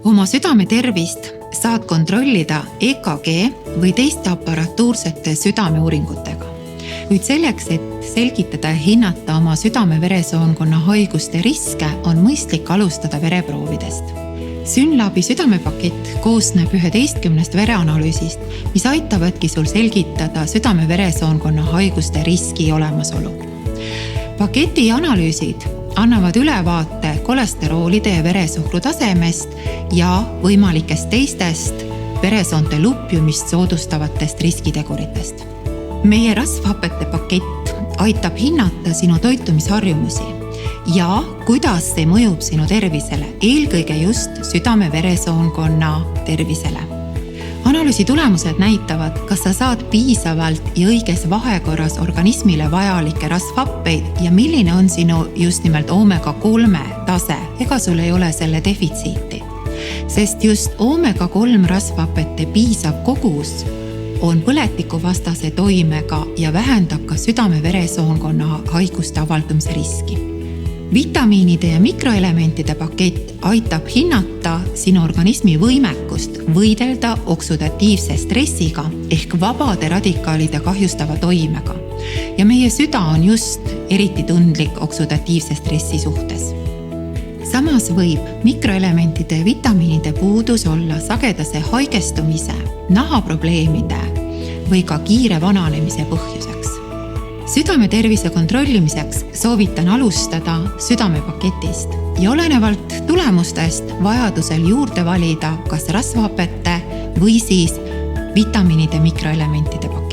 Oma südame tervist saad kontrollida EKG või teiste aparatuursete südameuuringutega. Kuid selleks, et selgitada ja hinnata oma südame-veresoonkonna haiguste riske, on mõistlik alustada vereproovidest. Synlabi südamepakett koosneb 11 vereanalüüsist, mis aitavadki sul selgitada südame-veresoonkonna haiguste riski olemasolu. Paketi analüüsid annavad ülevaate kolesteroolide ja veresuhkru tasemest ja võimalikest teistest veresoonte lupjumist soodustavatest riskiteguritest. Meie rasvhapete pakett aitab hinnata sinu toitumisharjumusi ja kuidas see mõjub sinu tervisele, eelkõige just südame-veresoonkonna tervisele. Analüüsi tulemused näitavad, kas sa saad piisavalt ja õiges vahekorras organismile vajalikke rasvhappeid ja milline on sinu just nimelt omega-3 tase, ega sul ei ole selle defitsiiti. Sest just omega-3 rasvhapete piisav kogus on põletikuvastase toimega ja vähendab ka südame-veresoonkonna haiguste avaldumise riski. Vitamiinide ja mikroelementide pakett aitab hinnata sinu organismi võimekust võidelda oksudatiivse stressiga ehk vabade radikaalide kahjustava toimega. Ja meie süda on just eriti tundlik oksudatiivse stressi suhtes. Samas võib mikroelementide ja vitamiinide puudus olla sagedase haigestumise, nahaprobleemide või ka kiire vananemise põhjuseks. Südame tervise kontrollimiseks soovitan alustada südamepaketist ja olenevalt tulemustest vajadusel juurde valida kas rasvhapete või siis vitamiinide mikroelementide pakett.